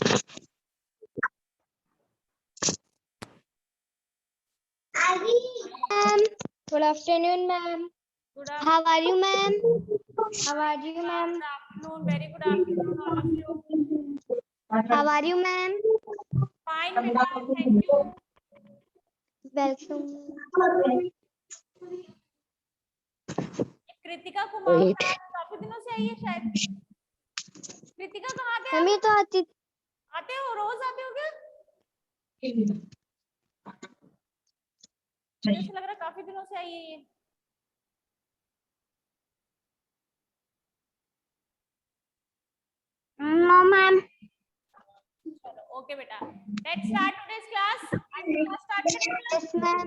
Ma'am, good afternoon, ma'am. Good How are you, ma'am? How are you, ma'am? Good afternoon. Very good afternoon, all of you. How are you, ma'am? Fine, beta. Thank you. Welcome. Kritika Kumar काफी दिनों से आई है शायद। कृतिका कहाँ थे हम आप? ही तो आते हो, रोज आते हो क्या? मुझे ऐसा लग रहा है काफी दिनों से आई है ये। No, ma'am. चलो ओके बेटा। Let's start today's class. आज की क्लास स्टार्ट करेंगे। Yes, ma'am.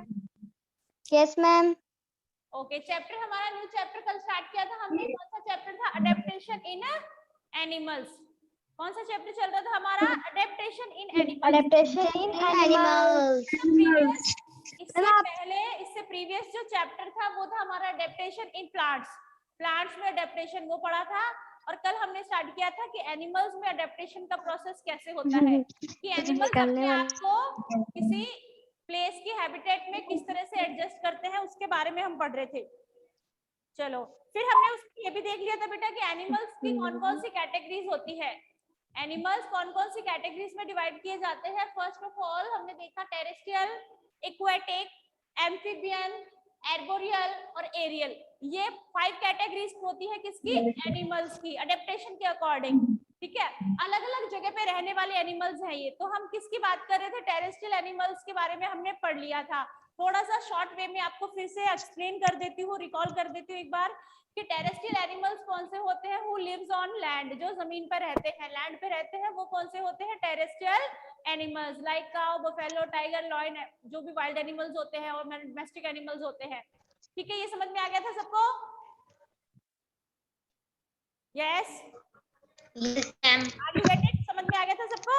Yes, ma'am. Okay, chapter हमारा न्यू चैप्टर कल स्टार्ट किया था हमने। कौन सा चैप्टर था? अडेप्टेशन इन एनिमल्स। कौन सा चैप्टर चल रहा था हमारा? Adaptation in animals. Adaptation in animals. इससे प्रीवियस जो चैप्टर था वो था हमारा अडेप्टेशन इन प्लांट्स। प्लांट्स में अडेप्टेशन वो पढ़ा था। और कल हमने स्टार्ट किया था कि एनिमल्स में अडेप्टेशन का प्रोसेस कैसे होता है, कि एनिमल्स अपने आप को किसी प्लेस की हैबिटेट में किस तरह से एडजस्ट करते हैं, उसके बारे में हम पढ़ रहे थे। चलो फिर हमने उसमें ये भी देख लिया था बेटा कि एनिमल्स की कौन कौन सी कैटेगरीज होती है। एनिमल्स कौन कौन सी कैटेगरीज में डिवाइड किए जाते हैं। फर्स्ट ऑफ ऑल हमने देखा टेरेस्ट्रियल, एक्वेटिक, एम्फीबियन, एर्बोरियल और एरियल। ये 5 कैटेगरीज होती है किसकी? एनिमल्स की, अडेप्टेशन के अकॉर्डिंग। ठीक है, अलग अलग जगह पे रहने वाले एनिमल्स हैं ये। तो हम किसकी बात कर रहे थे? टेरेस्ट्रियल एनिमल्स के बारे में हमने पढ़ लिया था। थोड़ा सा शॉर्ट वे में आपको फिर से एक्सप्लेन कर देती हूँ, रिकॉल कर देती हूँ एक बार कि टेरेस्ट्रियल एनिमल्स कौन से होते हैं? हु लिव्स ऑन लैंड, जो जमीन पर रहते हैं, लैंड पे रहते हैं, वो कौन से होते हैं? Terrestrial animals. Like cow, buffalo, tiger, lion, जो भी वाइल्ड एनिमल्स होते हैं और डोमेस्टिक एनिमल्स होते हैं। ठीक है, ये समझ में आ गया था सबको? Yes, are you get it? समझ में आ गया था सबको?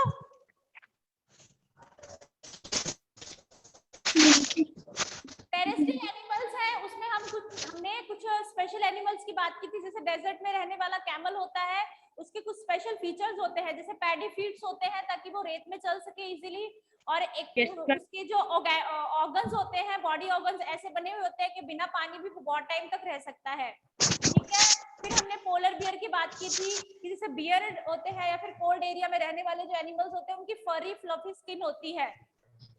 टेरेस्ट्रियल एनिमल्स है, उसमें हमने कुछ स्पेशल एनिमल्स की बात की थी। जैसे डेजर्ट में रहने वाला कैमल होता है, उसके कुछ स्पेशल फीचर्स होते हैं, जैसे पैडी फीट्स होते हैं ताकि वो रेत में चल सके इजीली। और एक उसके जो ऑर्गन्स होते हैं, बॉडी ऑर्गन्स ऐसे बने हुए होते हैं कि बिना पानी भी बहुत टाइम तक रह सकता है। ठीक है, फिर हमने पोलर बियर की बात की थी कि जैसे बियर होते हैं या फिर कोल्ड एरिया में रहने वाले जो एनिमल्स होते हैं उनकी फरी फ्लफी स्किन होती है,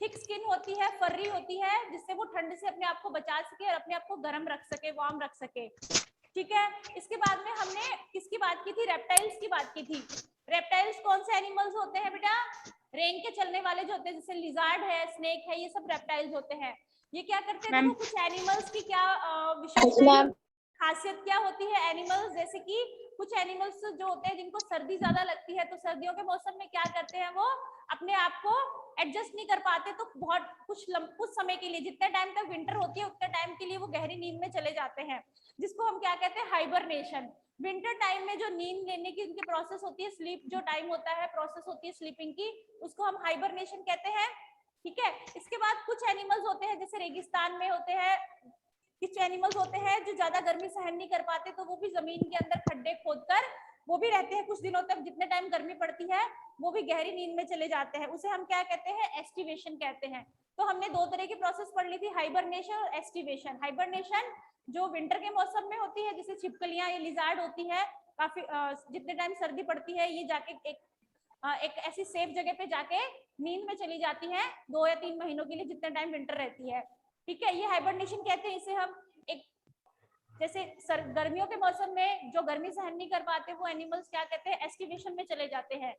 थिक स्किन होती है, फर्री होती है, जिससे वो ठंड से अपने आप को बचा सके और अपने आप को गर्म रख सके, वार्म रख सके। ठीक है, इसके बाद में हमने किसकी बात की थी? रेप्टाइल्स की बात की थी। रेप्टाइल्स कौन से एनिमल्स होते हैं बेटा? रेंग के चलने वाले जो होते हैं, जैसे लिजार्ड है, स्नेक है, ये सब रेप्टाइल्स होते हैं। ये क्या करते हैं? देखो कुछ एनिमल्स की क्या विशेषता, खासियत क्या होती है एनिमल्स, जैसे कि कुछ एनिमल्स जो होते हैं जिनको सर्दी ज्यादा लगती है, तो सर्दियों के मौसम में क्या करते हैं? वो अपने आप को एडजस्ट नहीं कर पाते, तो बहुत कुछ समय के लिए, जितने टाइम तक विंटर होती है उतने टाइम के लिए वो गहरी नींद में चले जाते हैं, जिसको हम क्या कहते हैं? हाइबरनेशन। विंटर टाइम में जो नींद लेने की उनकी प्रोसेस होती है, स्लीप जो टाइम होता है, प्रोसेस होती है स्लीपिंग की, उसको हम हाइबरनेशन कहते हैं। ठीक है, इसके बाद कुछ एनिमल्स होते हैं जैसे रेगिस्तान में होते हैं, कुछ एनिमल्स होते हैं जो ज्यादा गर्मी सहन नहीं कर पाते, तो वो भी जमीन के अंदर खड्डे खोदकर वो भी रहते हैं कुछ दिनों तक, जितने टाइम गर्मी पड़ती है वो भी गहरी नींद में चले जाते हैं। उसे हम क्या कहते हैं? एस्टिवेशन कहते हैं। तो हमने 2 तरह की प्रोसेस पढ़ ली थी, हाइबरनेशन और एस्टिवेशन। हाइबरनेशन जो विंटर के मौसम में होती है, जैसे छिपकलियां, ये लिजार्ड होती है, काफी जितने टाइम सर्दी पड़ती है ये जाके एक ऐसी सेफ जगह पे जाके नींद में चली जाती है 2 या 3 महीनों के लिए, जितने टाइम विंटर रहती है। ठीक है, ये हाइबरनेशन कहते हैं। इसे हम एक जैसे गर्मियों के मौसम में जो गर्मी सहन नहीं कर पाते वो एनिमल्स क्या कहते हैं? एस्टिवेशन में चले जाते हैं।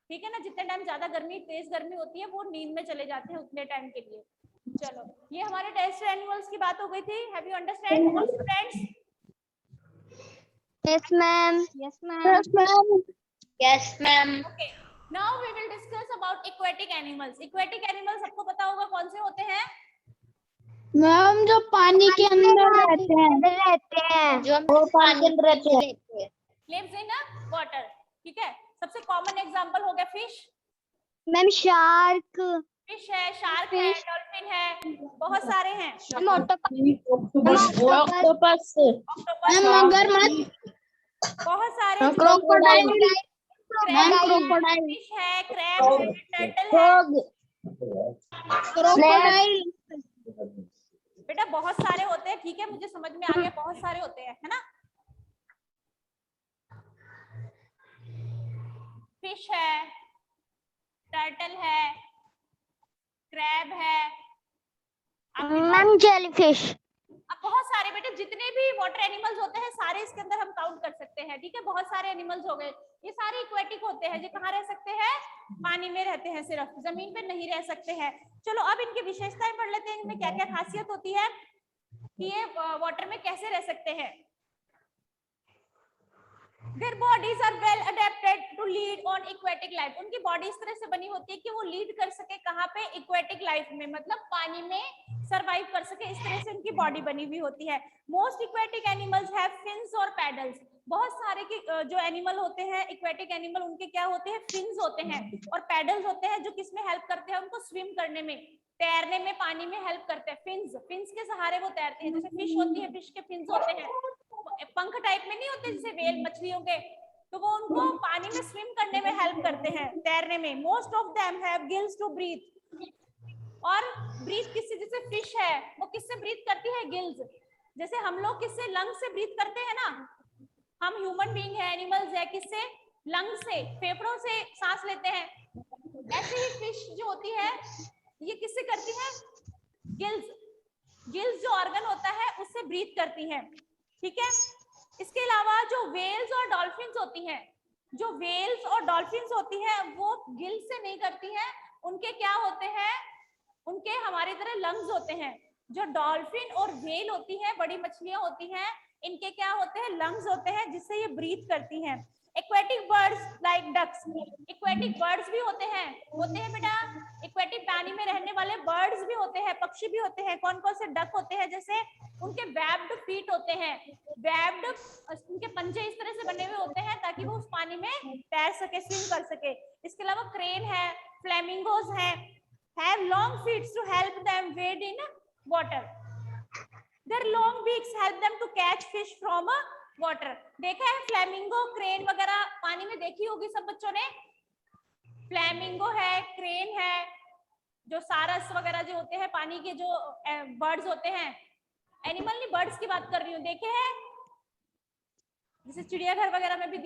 ठीक है ना, जितने टाइम ज्यादा गर्मी, तेज गर्मी होती है वो नींद में चले जाते हैं उतने टाइम के लिए। चलो, ये हमारे टेरेस्ट्रियल एनिमल्स की बात हो गई थी। Have you understand all students? Yes, ma'am. Yes, ma'am. Yes, ma'am. Yes, ma'am. Okay, now we will discuss about aquatic animals. Aquatic animals सबको पता होगा कौन से होते हैं? मैम जो पानी के अंदर रहते हैं जो वो पानी के अंदर रहते हैं। Lives in water. ठीक है, सबसे कॉमन एग्जांपल हो गया फिश। मैम शार्क, फिश है, शार्क है, डॉल्फिन है, बहुत सारे हैं। ऑक्टोपस, ऑक्टोपस, मगरमच्छ, बहुत सारे क्रोकोडाइल, crocodile, फिश है, क्रैब है, टर्टल है। crocodile, बेटा बहुत सारे होते हैं, ठीक है, मुझे समझ में आ गया, बहुत सारे होते हैं, है ना। फिश है, टर्टल है, क्रैब है, मैम जेलीफिश। अब बहुत सारे बेटे जितने भी वाटर एनिमल्स होते हैं सारे इसके अंदर हम काउंट कर सकते हैं, ठीक है। बहुत सारे एनिमल्स हो गए, ये सारे इक्वेटिक होते हैं, जो कहाँ रह सकते हैं, पानी में रहते हैं, सिर्फ जमीन पे नहीं रह सकते हैं। चलो अब इनकी विशेषताएं पढ़ लेते हैं, इनमें क्या क्या खासियत होती है कि ये वाटर में कैसे रह सकते हैं। Their bodies are well adapted to lead on aquatic life. उनकी बॉडी इस तरह से बनी होती है कि वो लीड कर सके कहाँ पे, एक्वेटिक लाइफ में, मतलब पानी में सरवाइव कर सके, इस तरह से उनकी बॉडी बनी हुई होती है। Most aquatic animals have fins और पैडल्स। बहुत सारे के जो एनिमल होते हैं एक्वेटिक एनिमल, उनके क्या होते हैं, फिन्स होते हैं और पैडल्स होते हैं, जो किसमें हेल्प करते हैं उनको स्विम करने में, तैरने में, पानी में हेल्प करते हैं। फिन्स, फिन्स के सहारे वो तैरते हैं। जैसे फिश होती है, फिश के फिन्स होते हैं, पंख टाइप में नहीं होते जैसे वेल मछलियों के, तो वो उनको पानी में स्विम करने में हेल्प करते हैं, तैरने में। Most of them have gills to breathe. और ब्रीथ किससे, जैसे फिश है वो किससे ब्रीथ करती है, गिल्स। जैसे हम लोग किससे, लंग से ब्रीथ करते हैं ना, हम ह्यूमन बीइंग है, एनिमल्स है, किससे, लंग से, फेफड़ों से सांस लेते हैं। ऐसे ही फिश जो होती है ये किससे करती है, गिल्स, गिल्स जो ऑर्गन होता है उससे ब्रीथ करती है, ठीक है। इसके अलावा जो वेल्स और डॉल्फिन्स होती हैं, जो वेल्स और डॉल्फिन्स होती है वो गिल्स से नहीं करती है, उनके क्या होते हैं, उनके हमारी तरह लंग्स होते हैं। जो डॉल्फिन और वेल होती है, बड़ी मछलियां होती हैं, इनके क्या होते हैं, लंग्स होते हैं, जिससे ये ब्रीथ करती हैं। Aquatic birds like ducks, aquatic birds भी होते हैं बेटा, एक्वेटिक पानी में रहने वाले बर्ड्स भी होते हैं, पक्षी भी होते हैं। कौन कौन से, डक होते हैं, जैसे उनके वेब्ड फीट होते हैं, वेब्ड, उनके पंजे इस तरह से बने हुए होते हैं ताकि वो उस पानी में तैर सके, स्विम कर सके। इसके अलावा क्रेन है, फ्लेमिंगोज है, have long feet to help them wade in water. Their long beaks help them to catch fish from water. देखा है फ्लेमिंगो, क्रेन वगैरह पानी में देखी होगी सब बच्चों ने। फ्लेमिंगो है, क्रेन है, जो सारस वगैरह जो होते हैं, पानी के जो बर्ड्स होते हैं, एनिमल नहीं, बर्ड्स की बात कर रही हूँ, देखे हैं, जैसे चिड़ियाघर वगैरह में भी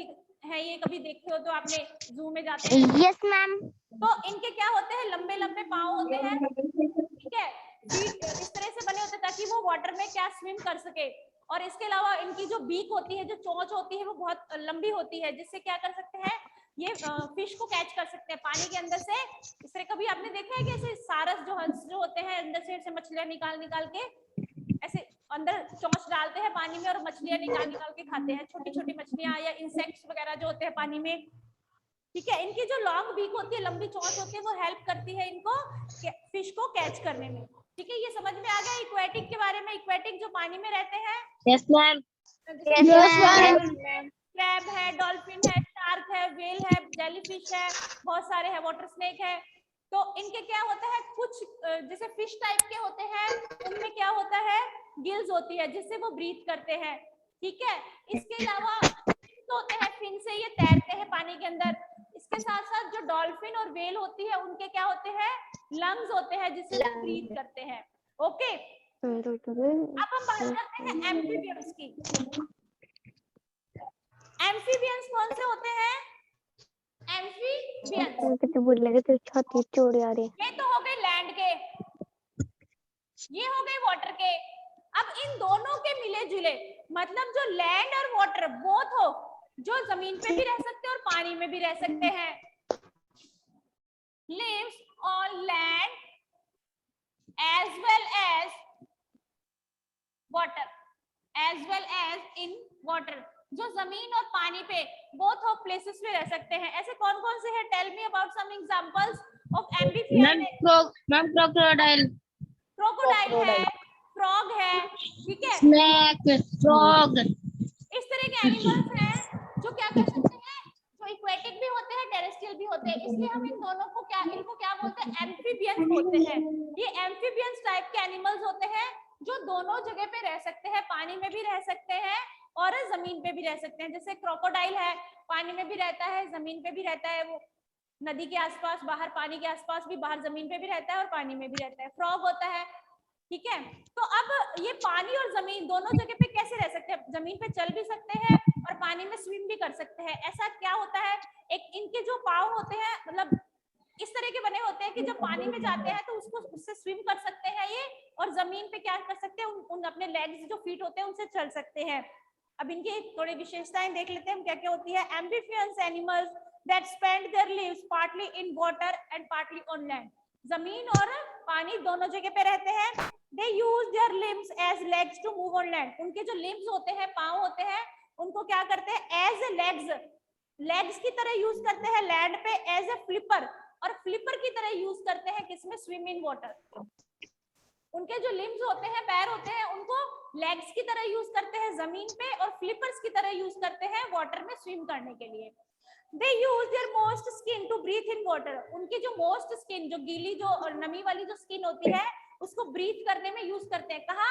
है, ये कभी देखते हो तो आपने, जू में जाते हैं। Yes ma'am. तो इनके क्या होते हैं, लंबे लंबे पाँव होते हैं, ठीक है, फीट इस तरह से बने होते हैं ताकि वो वाटर में क्या, स्विम कर सके। और इसके अलावा इनकी जो बीक होती है, जो चोंच होती है, वो बहुत लंबी होती है, जिससे क्या कर सकते हैं, ये फिश को कैच कर सकते हैं पानी के अंदर से। इस तरह कभी आपने देखा है कि ऐसे सारस जो हंस जो होते हैं, अंदर से मछलियां निकाल निकाल के ऐसे अंदर चोंच डालते हैं पानी में और मछलियां निकाल निकाल के खाते हैं, छोटी छोटी मछलियां या इंसेक्ट्स वगैरह जो होते हैं पानी में, ठीक है। इनकी जो लॉन्ग बीक होती है, लंबी चोंच होती है, वो हेल्प करती है इनको फिश को कैच करने में, ठीक है। ये समझ में आ गया इक्वेटिक के बारे में, इक्वेटिक जो पानी में रहते हैं। yes ma'am, क्रैब है, डॉल्फिन है, शार्क है, वेल है, जेलीफिश है, बहुत सारे है, वाटर स्नेक है। तो इनके क्या होता है, कुछ जैसे फिश टाइप के होते हैं, उनमें क्या होता है, गिल्स होती है, जिससे वो ब्रीथ करते हैं, ठीक है। इसके अलावा होते हैं, फिन से ये तैरते हैं पानी के अंदर। इसके साथ साथ जो डॉल्फिन और वेल होती है, उनके क्या होते हैं, लंग्स होते हैं, जिससे वो ब्रीथ करते हैं, ओके। अब हम बात करते हैं एम्फीबियंस की। एम्फीबियंस कौन से होते हैं, एम्फीबियंस तो बोल लगे तो छाती चोड़ आ रही। ये तो हो गए लैंड के, ये हो गए वाटर के। अब इन दोनों के मिले जुले, मतलब जो लैंड और वाटर बोथ हो, जो जमीन पे भी रह सकते हैं और पानी में भी रह सकते हैं, lives on land as well as water, as well as in water, जो जमीन और पानी पे बोथ ऑफ प्लेसेस पे रह सकते हैं। ऐसे कौन कौन से हैं, tell me about some examples of amphibian. Ma'am crocodile, crocodile है, फ्रॉग है, ठीक है, snake, frog, इस तरह के एनिमल्स हैं जो क्या कर सकते हैं, जो इक्वेटिक भी होते हैं, टेरेस्ट्रियल भी होते हैं। इसलिए हम इन दोनों को क्या, इनको क्या बोलते हैं, एम्फीबियंस बोलते हैं। ये एम्फीबियंस टाइप के एनिमल्स होते हैं जो दोनों जगह पे रह सकते हैं, पानी में भी रह सकते हैं और जमीन पे भी रह सकते हैं। जैसे क्रोकोडाइल है, पानी में भी रहता है, जमीन पे भी रहता है, वो नदी के आसपास, बाहर पानी के आसपास भी, बाहर जमीन पे भी रहता है और पानी में भी रहता है। फ्रॉग होता है, ठीक है। तो अब ये पानी और जमीन दोनों जगह पे कैसे रह सकते हैं? जमीन पे चल भी सकते हैं और पानी में स्विम भी कर सकते हैं। ऐसा क्या होता है, एक इनके जो पाँव होते हैं, मतलब इस तरह के बने होते हैं कि जब पानी में जाते हैं तो उसको उससे स्विम कर सकते हैं ये, और जमीन पे क्या कर सकते हैं, उन अपने लेग्स जो फीट होते हैं उनसे चल सकते हैं। अब इनकी थोड़ी विशेषताएं देख लेते हैं हम क्या क्या होती है। Amphibians animals that spend their lives partly in water and partly on land. जमीन और पानी दोनों जगह पे रहते हैं। They use their limbs as legs to move on land. उनके जो लिम्स होते हैं, पाँव होते हैं, उनको क्या करते हैं, एज ए लेग्स की तरह यूज करते हैं लैंड पे, एज ए फ्लिपर, और फ्लिपर की तरह यूज करते हैं किसमें, स्विम इन वाटर। उनके जो लिम्स होते हैं, पैर होते हैं, उनको लेग्स की तरह यूज करते हैं जमीन पे, और फ्लिपर्स की तरह यूज करते हैं वाटर में स्विम करने के लिए। They use their most skin to breathe in water. उनकी जो मोस्ट स्किन, जो गीली, जो और नमी वाली जो स्किन होती है, उसको ब्रीथ करने में यूज करते हैं। कहाँ?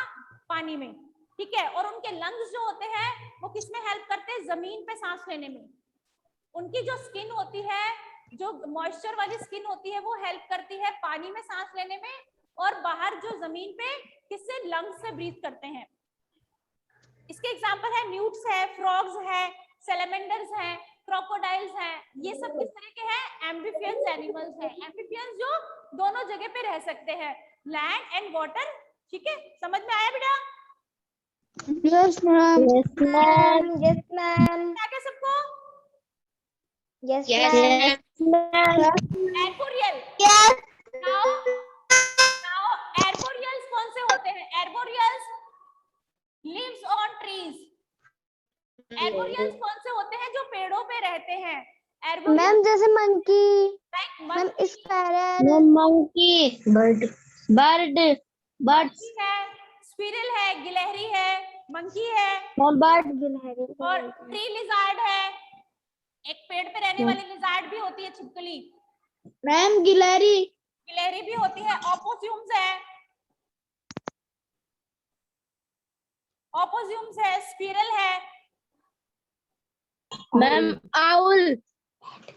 पानी में, ठीक है। और उनके लंग्स जो होते हैं वो किसमें हेल्प करते हैं, जमीन पे सांस लेने में। उनकी जो स्किन होती है, जो मॉइस्चर वाली स्किन होती है, वो हेल्प करती है पानी में सांस लेने में, और बाहर जो जमीन पे किससे, लंग्स से ब्रीथ करते हैं। इसके एग्जांपल है न्यूट्स है, फ्रॉग्स है, सैलमेंडर्स हैं, क्रोकोडाइल्स हैं। ये सब किस तरह के हैं, एम्फीबियंस एनिमल्स हैं। एम्फीबियंस जो दोनों जगह पे रह सकते हैं, लैंड एंड वाटर, ठीक है। समझ में आया बेटा? Yes, ma'am. Yes, ma'am. Yes, ma'am. क्या क्या सबको? Yes, Yes, ma'am. ma'am. Arboreal. Yes. Now arboreals कौन से होते हैं? Arboreals lives on trees. Arboreals कौन से होते हैं, जो पेड़ों पे रहते हैं? मैम जैसे monkey, like ma'am monkey sparrow, Monkey. Bird. Birds. है, स्क्विरल है, गिलहरी है, मंकी है, Bird. गिलहरी और ट्री लिजार्ड है। एक पेड़ पे रहने वाली लिजार्ड भी होती है, छिपकली। Ma'am, गिलहरी. गिलहरी भी होती है। ऑपोज्यूम्स है, स्क्विरल है, Ma'am, owl.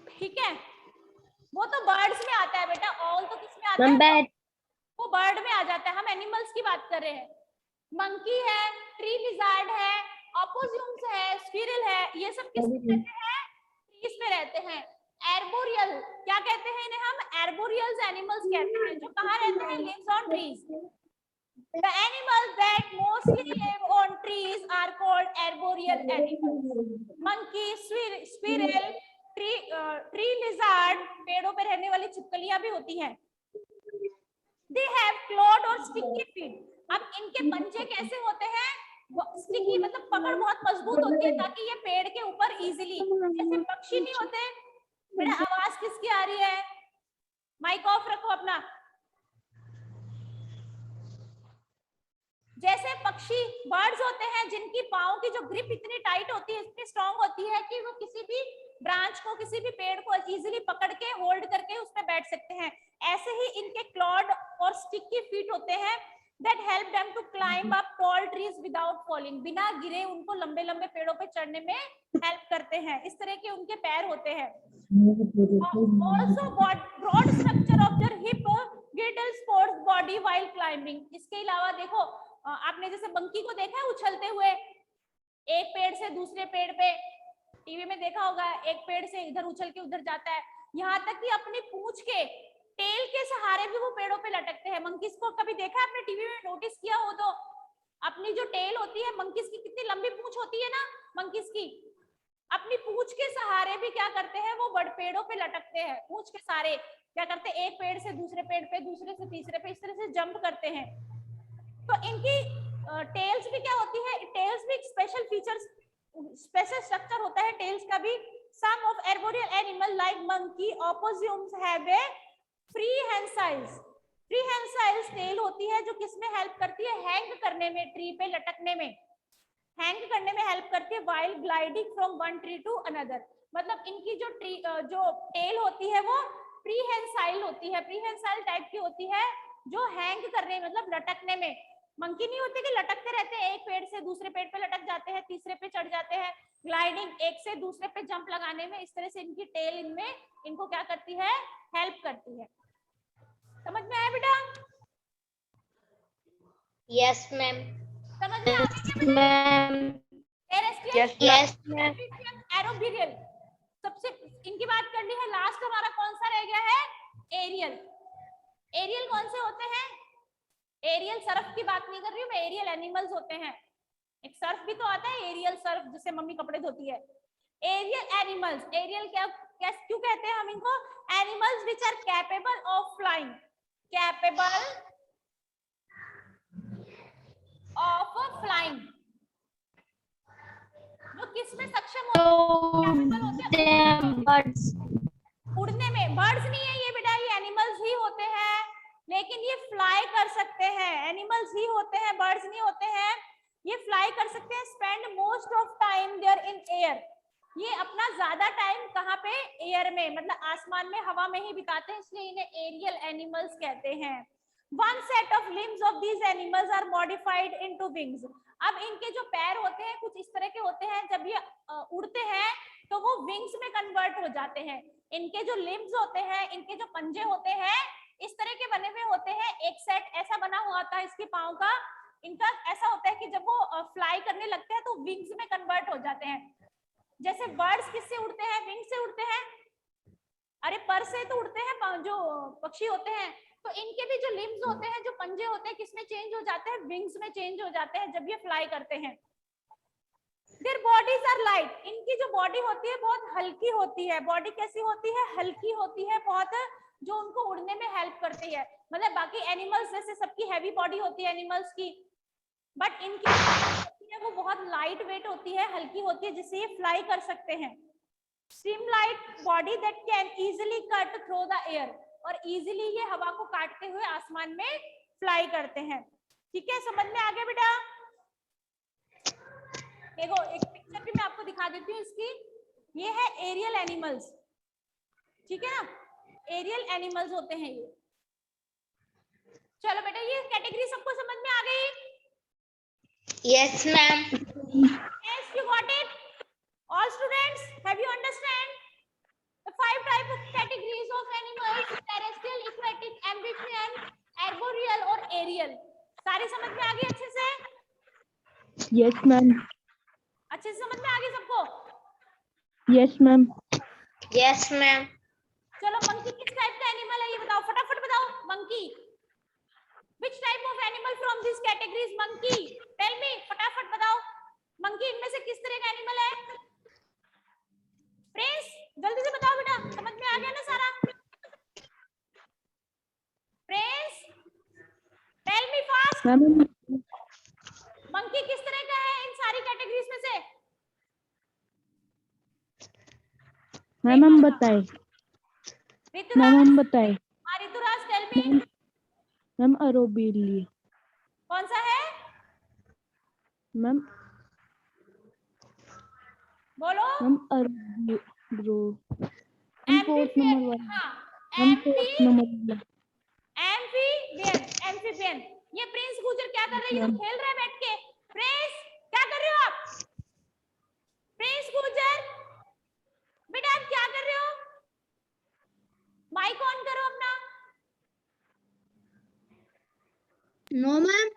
ठीक है। वो तो बर्ड्स में आता है बेटा, ऑल तो किस में आता Ma'am, है, bat. वो बर्ड में आ जाता है। हम एनिमल्स की बात कर रहे हैं। मंकी है, ट्री लिजार्ड है, ऑपोज्यूम्स है, स्क्विरल है, ये सब किस में रहते हैं, ट्रीज पे रहते हैं। एर्बोरियल क्या कहते हैं इन्हें, हम एर्बोरियल्स एनिमल्स कहते हैं, जो कहाँ रहते हैं, lives on trees. The animals that mostly live on trees are called arboreal animals. Monkey, squirrel, tree lizard, पेड़ों पे रहने वाली छिपकलियां भी होती हैं। They have clawed और sticky feet. अब इनके पंजे कैसे होते हैं, स्टिकी मतलब पकड़ बहुत मजबूत होती है, ताकि ये पेड़ के ऊपर इजीली, जैसे पक्षी नहीं होते। मेरा आवाज किसकी आ रही है, माइक ऑफ रखो अपना। जैसे पक्षी, बर्ड्स होते हैं, जिनकी पाँव की जो ग्रिप इतनी टाइट होती है, इतनी स्ट्रांग होती है कि वो किसी भी ब्रांच को, किसी भी पेड़ को इजीली पकड़ के, होल्ड करके उस पर बैठ सकते हैं। ऐसे ही इनके क्लॉड और स्टिकी फीट होते हैं, that help them to climb up tall trees without falling. बिना गिरे उनको लंबे लंबे पेड़ों पे चढ़ने में हेल्प करते हैं। इस तरह के उनके पैर होते हैं। Also broad structure of their hip girdle supports body while climbing. इसके अलावा देखो, आपने जैसे मंकी को देखा है उछलते हुए, एक पेड़ से दूसरे पेड़ पे, टीवी में देखा होगा, एक पेड़ से इधर उछल के उधर जाता है। यहाँ तक कि अपनी पूंछ के, टेल के सहारे भी वो पेड़ों पे लटकते हैं। मंकीज को कभी देखा है आपने टीवी में, नोटिस किया हो तो, अपनी जो टेल होती है मंकीज की, कितनी लंबी पूंछ होती है ना मंकीज की, अपनी पूंछ के सहारे भी क्या करते हैं, वो बड़ पेड़ों पे लटकते हैं। पूंछ के सहारे क्या करते हैं, एक पेड़ से दूसरे पेड़ पे, दूसरे से तीसरे पे, इस तरह से जंप करते हैं। तो इनकी टेल्स भी क्या होती है, टेल्स भी स्पेशल फीचर्स, स्पेशल स्ट्रक्चर होता है टेल्स का भी। Some of arboreal animal like monkey, opossums have a prehensiles. Prehensiles tail होती है, जो किसमें हेल्प करती है, हैंग करने में, ट्री पे लटकने में, हैंग करने में हेल्प करती है, while gliding from one tree to another. मतलब इनकी जो टेल होती है वो प्रीहेंसाइल होती है, प्रीहेंसाइल टाइप की होती है, जो हैंग करने मतलब लटकने में, मंकी नहीं होते कि लटकते रहते हैं, एक पेड़ से दूसरे पेड़ पे लटक जाते हैं, तीसरे पे चढ़ जाते हैं, ग्लाइडिंग, एक से दूसरे पे जंप लगाने में, इस तरह से इनकी टेल इनमें इनको क्या करती है, हेल्प करती है। समझ में आया बेटा? Yes ma'am. समझ में आ गई क्या बेटा? Ma'am. Terrestrial, yes ma'am. Arboreal. सबसे इनकी बात कर ली है, लास्ट हमारा कौन सा रह गया है, एरियल। एरियल कौन से होते हैं? एरियल सर्फ की बात नहीं कर रही हूँ मैं, एरियल एनिमल्स होते हैं। एक सर्फ भी तो आता है, एरियल सर्फ, जिससे मम्मी कपड़े धोती है। एरियल एनिमल्स, एरियल क्या क्यों कहते हैं हम इनको? Animals which are capable of flying, capable of flying, जो किसमें सक्षम होते हैं? बर्ड्स। उड़ने में। बर्ड्स नहीं है ये बेटा, ये एनिमल्स ही होते हैं, लेकिन ये फ्लाई कर सकते हैं। एनिमल्स ही होते हैं, बर्ड्स नहीं होते हैं। ये फ्लाई कर सकते हैं। Spend most of time there in air, ये अपना ज्यादा टाइम कहाँ पे, एयर में, मतलब आसमान में, हवा में ही बिताते हैं, इसलिए इन्हें एरियल एनिमल्स कहते हैं। One set of limbs of these animals are modified into wings. अब इनके जो पैर होते हैं कुछ इस तरह के होते हैं, जब ये उड़ते हैं तो वो विंग्स में कन्वर्ट हो जाते हैं। इनके जो लिम्स होते हैं, इनके जो पंजे होते हैं, इस तरह के बने हुए होते हैं। एक सेट ऐसा बना हुआ होता है इसके पाँव का, इनका ऐसा होता है कि जब वो फ्लाई करने लगते हैं तो विंग्स में कन्वर्ट हो जाते हैं। जैसे बर्ड्स किससे उड़ते हैं, विंग से उड़ते हैं, अरे पर से तो उड़ते हैं जो पक्षी होते हैं। तो इनके भी जो लिम्स होते हैं, जो पंजे होते हैं, किसमें चेंज हो जाते हैं, विंग्स में चेंज हो जाते हैं जब ये फ्लाई करते हैं। Their bodies are light, इनकी जो बॉडी होती है बहुत हल्की होती है। बॉडी कैसी होती है, हल्की होती है बहुत, जो उनको उड़ने में हेल्प करती है। मतलब बाकी एनिमल्स जैसे सबकी हैवी बॉडी होती है एनिमल्स की, बट इनकी होती है वो बहुत लाइट वेट होती है, हल्की होती है, जिससे ये फ्लाई कर सकते हैं। Streamlined body that can easily cut through the air, और इजीली ये हवा को काटते हुए आसमान में फ्लाई करते हैं। ठीक है, समझ में आ गया बेटा? देखो एक पिक्चर भी मैं आपको दिखा देती हूँ इसकी। ये है एरियल एनिमल्स, ठीक है ना, एरियल एनिमल्स होते हैं ये। चलो बेटा, ये कैटेगरी सबको समझ में आ गई? Yes ma'am. Yes, you got it? All students, have you understand the 5 type of categories of animals: terrestrial, aquatic, amphibian, arboreal और aerial? सारी समझ में आ गई अच्छे से? Yes ma'am. अच्छे से समझ में आ गई सबको? Yes ma'am. Yes ma'am. चलो मंकी किस टाइप का एनिमल है ये बताओ, फटाफट बताओ। Monkey, which type of animal from these categories? monkey, tell me, फटाफट बताओ। मंकी इनमें से किस तरह का एनिमल है? प्रिंस, जल्दी से बताओ बेटा, समझ में आ गया ना सारा? Prince, tell me fast. Ma'am monkey किस तरह का है इन सारी कैटेगरीज में से? मैम हम बताए। मैम हम बताए। Rituraj, tell me. Ma'am arboreal. कौन सा है? मैम बोलो। Ma'am arboreal. एम्फीबियन, हाँ, एम्फीबियन। एम्फीबियन। ये प्रिंस गुजर क्या कर रही है? खेल रहा है बैठ के। प्रिंस, क्या कर रहे हो आप? प्रिंस गुजर, बेटा आप क्या कर रहे हो? माइक ऑन करो अपना। No ma'am.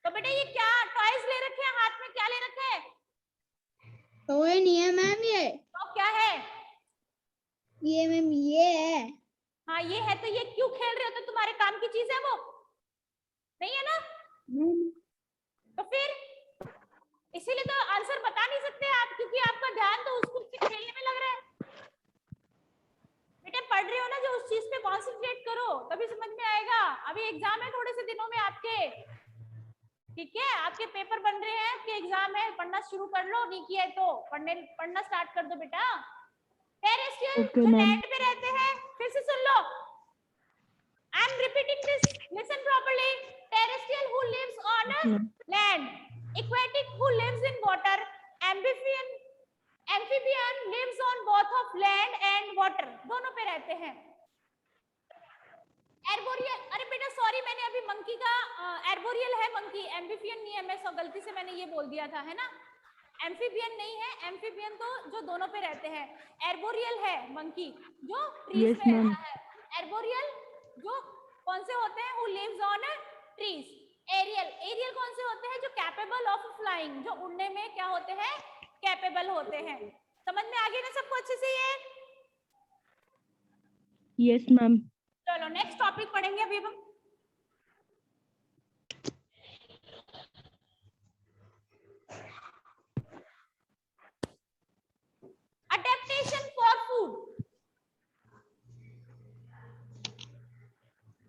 तो बेटा ये क्या टॉयज ले रखे हैं हाथ में, क्या ले रखे हैं? टॉय नहीं है मैम ये। तो क्या है? ये मैम ये है। हाँ ये है, तो ये क्यों खेल रहे हो? तो तुम्हारे काम की चीज है वो, नहीं है ना? तो फिर इसीलिए तो आंसर बता नहीं सकते आप, क्योंकि आपका ध्यान तो उसको खेलने में लग रहा है। बेटा पढ़ रहे हो ना, जो उस चीज पे कॉन्सेंट्रेट करो, तभी समझ में आएगा। अभी एग्जाम है थोड़े से दिनों में आपके, ठीक है? आपके पेपर बन रहे हैं, आपके एग्जाम है, पढ़ना शुरू कर लो। नहीं किया है तो पढ़ना स्टार्ट कर दो बेटा। टेरेस्ट्रियल जो लैंड पे रहते हैं, फिर से सुन लो, I am repeating this, listen properly. Terrestrial who lives on land, aquatic who lives in water, amphibian lives on both of land and water, दोनों पे रहते हैं। एर्बोरियल, अरे बेटा सॉरी, मैंने अभी मंकी का एर्बोरियल है मंकी, एम्फीबियन नहीं है, मैं गलती से मैंने ये बोल दिया था, है ना। एम्फीबियन नहीं है, एम्फीबियन तो जो दोनों पे रहते हैं, एर्बोरियल है मंकी जो ट्रीज Yes, पे ma'am. रहता है। एर्बोरियल जो कौन से होते हैं, who lives on trees. Aerial, aerial कौन से होते हैं, जो कैपेबल ऑफ फ्लाइंग, जो उड़ने में क्या होते हैं, कैपेबल होते हैं। समझ में आ गया ना सबको अच्छे से ये? Yes, ma'am. चलो नेक्स्ट टॉपिक पढ़ेंगे अभी हम। Adaptation for food.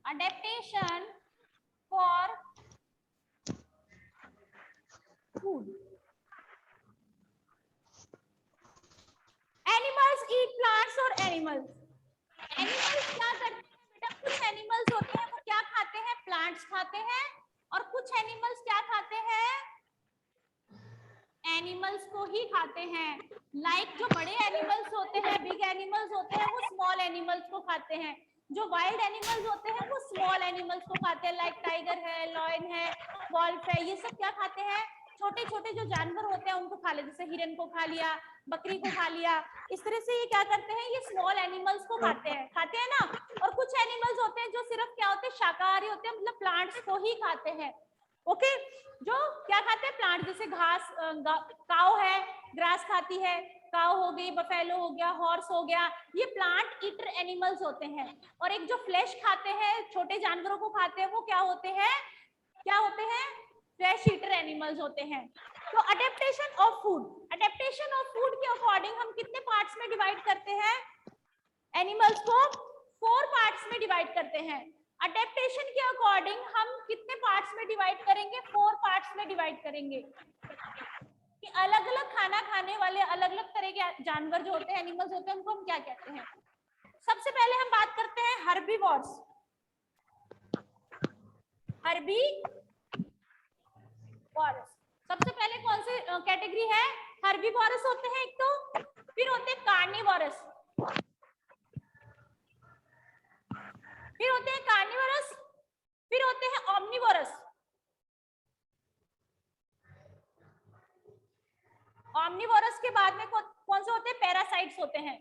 Adaptation for food. Animals eat plants or animals? Animals क्या करते हैं बेटा, कुछ एनिमल्स होते हैं वो क्या खाते हैं, प्लांट्स खाते हैं, और कुछ एनिमल्स क्या खाते हैं, एनिमल्स को ही खाते हैं। लाइक जो बड़े एनिमल्स होते हैं, बिग एनिमल्स होते हैं, वो स्मॉल एनिमल्स को खाते हैं। जो वाइल्ड एनिमल्स होते हैं वो स्मॉल एनिमल्स को खाते हैं, लाइक टाइगर है, लॉयन है, वॉल्फ है, ये सब क्या खाते हैं, छोटे छोटे जो जानवर होते हैं उनको खा लेते, जैसे हिरन को खा लिया, बकरी को खा लिया। इस तरह से ये क्या करते हैं, ये स्मॉल एनिमल्स को खाते हैं ना। और कुछ एनिमल्स होते हैं जो सिर्फ क्या होते हैं, शाकाहारी होते हैं, मतलब प्लांट्स को ही खाते हैं। ओके, जो क्या खाते हैं, प्लांट, जैसे घास, काऊ है, ग्रास खाती है, काऊ हो गई, बफेलो हो गया, हॉर्स हो गया, ये प्लांट ईटर एनिमल्स होते हैं। और एक जो फ्लैश खाते हैं, छोटे जानवरों को खाते हैं, वो क्या होते हैं, फ्लैश ईटर एनिमल्स होते हैं। तो adaptation of food, adaptation of food के अकॉर्डिंग हम कितने पार्ट्स में डिवाइड करते हैं, एनिमल्स को 4 पार्ट्स में डिवाइड करते हैं। अडेप्टेशन के अकॉर्डिंग हम कितने पार्ट्स में डिवाइड करेंगे, 4 पार्ट्स में डिवाइड करेंगे। कि अलग अलग खाना खाने वाले अलग अलग तरह के जानवर जो होते हैं, एनिमल्स होते हैं, उनको हम क्या कहते हैं। सबसे पहले हम बात करते हैं हर्बीवोर्स। हर्बीवोरस सबसे पहले कौन से कैटेगरी है, हर्बीवोरस होते हैं एक तो, फिर होते हैं कार्निवोरस, फिर होते हैं कार्निवोरस, फिर होते हैं ओमनिवोरस। ओमनिवोरस के बाद में कौन से होते हैं, पैरासाइट्स होते हैं।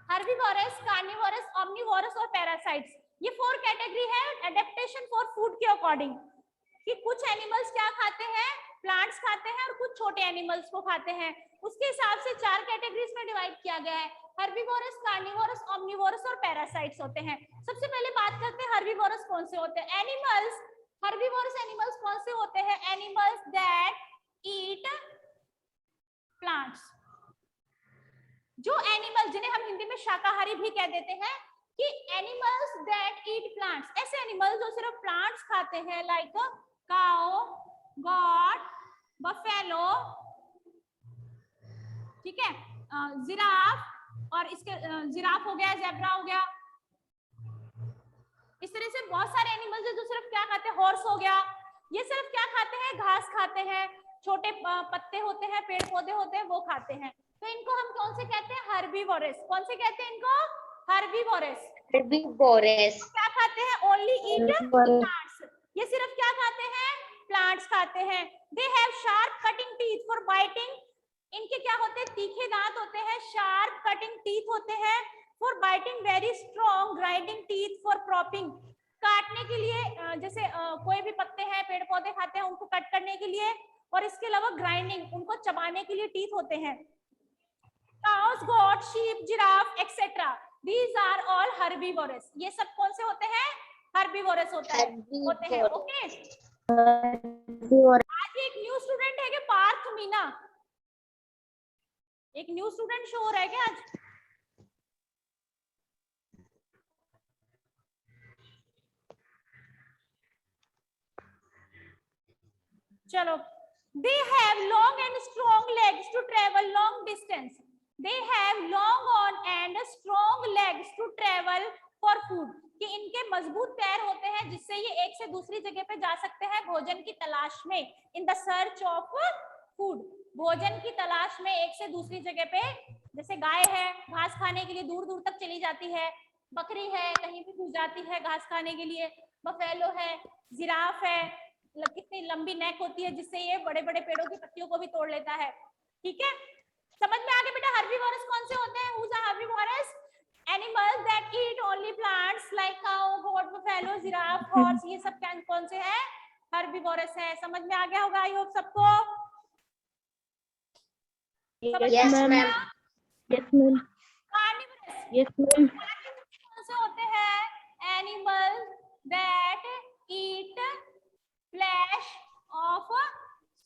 हर्बीवोरस, कार्निवोरस, ओमनिवोरस और पैरासाइट्स, ये 4 कैटेगरी है एडेप्टेशन फॉर फूड के अकॉर्डिंग। कि कुछ एनिमल्स क्या खाते हैं, प्लांट्स खाते हैं, और कुछ छोटे एनिमल्स को खाते हैं। उसके हिसाब से 4 कैटेगरीज में डिवाइड किया गया है, हर्बीवोरस, कार्निवोरस, ओमनिवोरस और पैरासाइट्स होते हैं। सबसे पहले बात करते हैं हर्बीवोरस कौन से होते हैं। एनिमल्स, हर्बीवोरस एनिमल्स कौन से होते हैं, एनिमल्स दैट ईट प्लांट्स। जो एनिमल जिन्हें हम हिंदी में शाकाहारी भी कह देते हैं, कि एनिमल्स दैट ईट प्लांट्स, ऐसे एनिमल्स जो सिर्फ प्लांट्स खाते हैं, लाइक काऊ, गॉट, बफेलो, ठीक है, जिराफ, और इसके जिराफ हो गया, ज़ेब्रा हो गया। इस तरह से बहुत सारे एनिमल्स हैं जो सिर्फ क्या खाते हैं, हॉर्स हो गया, ये सिर्फ क्या खाते हैं, घास खाते हैं, छोटे पत्ते होते हैं, पेड़ पौधे होते हैं, वो खाते हैं। तो इनको हम कौन से कहते हैं, हर्बीवोरस। कौन से कहते हैं इनको, हर्बीवोरस। हर्बीवोरस। क्या खाते हैं, ओनली ईट प्लांट्स, ये सिर्फ क्या खाते हैं, प्लांट्स खाते हैं। They have sharp cutting teeth for biting, इनके क्या होते हैं, तीखे दांत होते हैं, शार्प कटिंग टीथ होते हैं, for biting very strong grinding teeth for cropping, काटने के लिए, जैसे कोई भी पत्ते हैं, पेड़ पौधे खाते हैं, उनको कट करने के लिए, और इसके अलावा ग्राइंडिंग, उनको चबाने के लिए टीथ होते हैं। Cows, got, sheep, giraffe etcetera, these are all herbivores, ये सब कौन से होते हैं, herbivores होते हैं। ओके, आज एक न्यू स्टूडेंट है क्या, पार्थ मीना, एक न्यू स्टूडेंट शो हो रहा है क्या आज। चलो, they have long and strong legs to travel long distance, they have long on and strong legs to travel for food, कि इनके मजबूत पैर होते हैं जिससे ये एक से दूसरी जगह पे जा सकते हैं भोजन की तलाश में, in the search of food, भोजन की तलाश में एक से दूसरी जगह पे जैसे गाय है घास खाने के लिए दूर दूर तक चली जाती है, बकरी है कहीं भी घुस जाती है घास खाने के लिए, बफेलो है, जिराफ है, कितनी लंबी नेक होती है जिससे ये बड़े बड़े पेड़ों की पत्तियों को भी तोड़ लेता है। ठीक है, समझ में आ गया बेटा हर्बीवोरस कौन से होते हैं? Who's a herbivorous? Animals that eat only plants like cow, goat, buffalo, giraffe, horse, ये सब कौन से हैं? हर्बीवोरस है। समझ में आ गया होगा आई होप सबको। Yes, ma'am. Yes, ma'am. Carnivorous Yes, ma'am. कौन से होते हैं? Animals that eat flesh of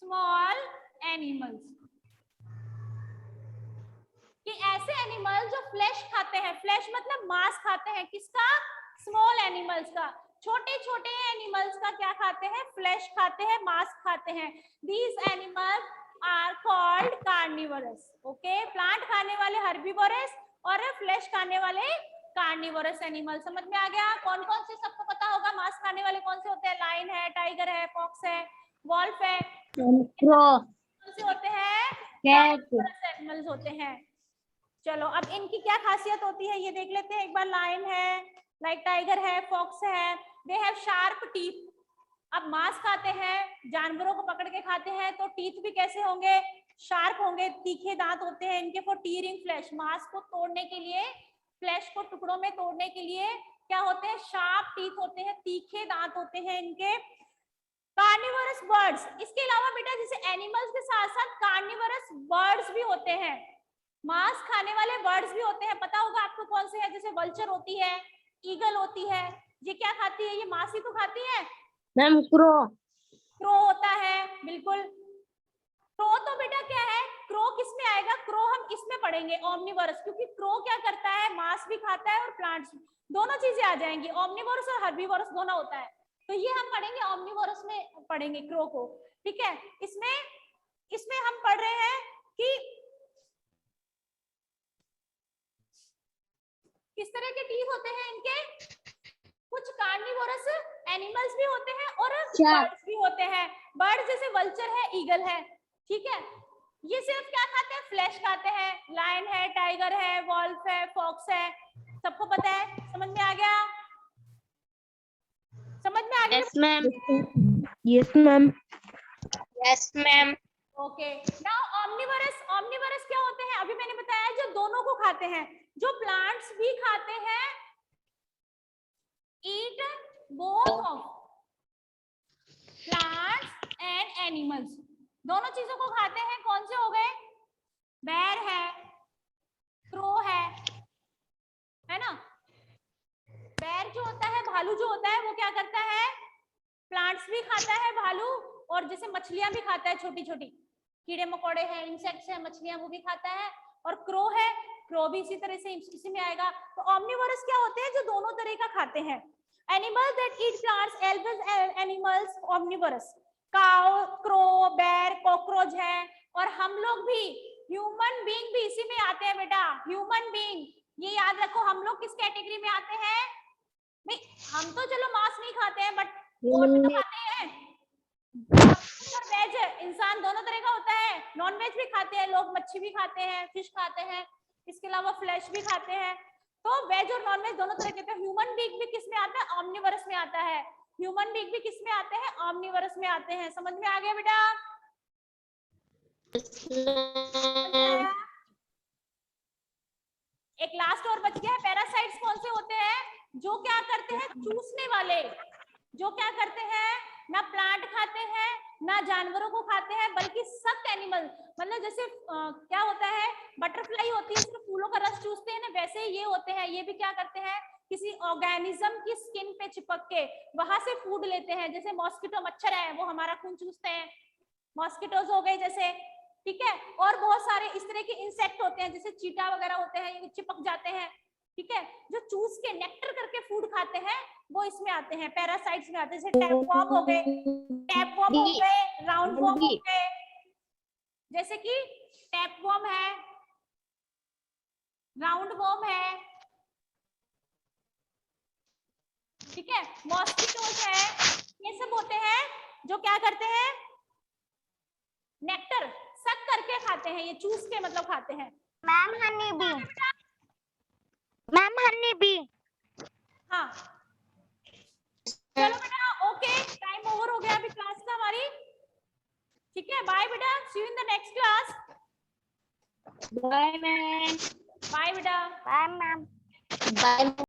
small animals. कि ऐसे एनिमल जो फ्लैश खाते हैं, फ्लैश मतलब मांस खाते हैं, किसका? स्मॉल एनिमल्स का, छोटे छोटे एनिमल्स का क्या खाते हैं? फ्लैश खाते हैं, मांस खाते हैं। These animals are called carnivorous. Okay, plant खाने वाले हर्बीवोरस और फ्लैश खाने वाले कार्निवोरस एनिमल। समझ में आ गया? कौन कौन से सबको पता होगा मांस खाने वाले कौन से होते हैं? लायन है, टाइगर है, फॉक्स है, वॉल्फ है। कौन से होते हैं? कार्निवोरस एनिमल्स होते हैं। चलो अब इनकी क्या खासियत होती है ये देख लेते हैं एक बार। लायन है, लाइक टाइगर है, फॉक्स है, दे हैव शार्प टीथ। अब मांस खाते हैं, जानवरों को पकड़ के खाते हैं, तो टीथ भी कैसे होंगे? शार्प होंगे, तीखे दांत होते हैं इनके फॉर टीयरिंग फ्लैश। मांस को तोड़ने के लिए, फ्लैश को टुकड़ों में तोड़ने के लिए क्या होते हैं? शार्प टीथ होते हैं, तीखे दांत होते हैं इनके। कार्निवोरस बर्ड्स, इसके अलावा बेटा जैसे एनिमल्स के साथ साथ कार्निवोरस बर्ड्स भी होते हैं, मांस खाने वाले बर्ड्स भी होते हैं। पता होगा आपको कौन से है? जैसे वल्चर होती है, ईगल होती है, ये क्या खाती है? ये मांस ही तो खाती है। Ma'am crow. क्रो होता है, बिल्कुल। क्रो तो बेटा क्या है? क्रो किस में आएगा? क्रो हम इसमें पढ़ेंगे ओमनिवोरस, क्योंकि क्रो क्या करता है? मांस भी खाता है और प्लांट्स, दोनों चीजें आ जाएंगी। ओमनिवोरस और हर्बीवोरस दोनों होता है, तो ये हम पढ़ेंगे ओमनिवोरस में पढ़ेंगे क्रो को। ठीक है, इसमें हम पढ़ रहे हैं कि किस तरह के टीथ होते हैं इनके। कुछ कार्निवोरस एनिमल्स भी होते हैं और बर्ड्स भी होते हैं। बर्ड जैसे वल्चर है, ईगल है, ठीक है, ये सिर्फ क्या खाते हैं? फ्लैश खाते हैं। लायन है, टाइगर है, वॉल्फ है, फॉक्स है, सबको पता है। समझ में आ गया? समझ में आ गया? Yes, ma'am. Yes, ma'am. Yes, ma'am. Okay, now omnivorous. Omnivorous क्या होते हैं? अभी मैंने बताया जो दोनों को खाते हैं, जो प्लांट्स भी खाते हैं, eat both of plants and animals, दोनों चीजों को खाते हैं। कौन से हो गए? बेर है, क्रो है ना। बेर जो होता है, भालू जो होता है, वो क्या करता है? प्लांट्स भी खाता है भालू, और जैसे मछलियां भी खाता है, छोटी छोटी कीड़े मकोड़े हैं, इंसेक्ट्स हैं, मछलियां, वो भी खाता है। और क्रो है, क्रो भी इसी तरह से इसी में आएगा। तो ओमनिवोरस क्या होते हैं? जो दोनों तरह का खाते हैं। Animals that eat plants, animals omnivorous. Cow, crow, बेर, कॉकरोच है, और हम लोग भी, ह्यूमन बीइंग भी इसी में आते हैं बेटा। ह्यूमन बीइंग, ये याद रखो, हम लोग किस कैटेगरी में आते हैं भाई? हम तो चलो मांस नहीं खाते हैं, बट और भी तो खाते हैं। वेज इंसान दोनों तरह का होता है, नॉन वेज भी खाते हैं लोग, मच्छी भी खाते हैं, फिश खाते हैं, इसके अलावा फ्लैश भी खाते हैं। तो वेज और नॉन वेज दोनों तरह के। ह्यूमन बीइंग भी किस में आता है? ओमनिवोरस में आता है। ह्यूमन बीइंग भी किस में आते हैं? ओमनिवोरस में आते हैं। समझ में आ गया बेटा? एक लास्ट और बच गया है। पैरासाइट्स कौन से होते हैं? जो क्या करते हैं? चूसने वाले, जो क्या करते हैं? ना प्लांट खाते हैं, ना जानवरों को खाते हैं, बल्कि सख्त एनिमल, मतलब जैसे क्या होता है, बटरफ्लाई होती है, सिर्फ फूलों का रस चूसते हैं ना, वैसे ही ये होते हैं। ये भी क्या करते हैं? किसी ऑर्गेनिज्म की स्किन पे चिपक के वहां से फूड लेते हैं। जैसे मॉस्किटो, मच्छर है, वो हमारा खून चूसते हैं, मॉस्किटोज हो गए जैसे, ठीक है। और बहुत सारे इस तरह के इंसेक्ट होते हैं, जैसे चीटा वगैरह होते हैं, ये चिपक जाते हैं, ठीक है, जो चूस के नेक्टर करके फूड खाते हैं, वो इसमें आते हैं, पैरासाइट्स में आते हैं। जैसे टैपवॉर्म हो गए, टैपवॉर्म हो गए, राउंडवॉर्म हो गए, जैसे कि टैपवॉर्म है, राउंडवॉर्म है, ठीक है, मॉस्किटोज है, ये सब होते हैं जो क्या करते हैं? नेक्टर सक करके खाते हैं, ये चूस के मतलब खाते हैं। Ma'am honey bee. Ma'am honey bee. हाँ चलो बेटा, ओके टाइम ओवर हो गया अभी क्लास का हमारी, ठीक है। बाय बेटा, see you in the next class. Bye, ma'am. Bye बेटा। Bye ma'am. Bye.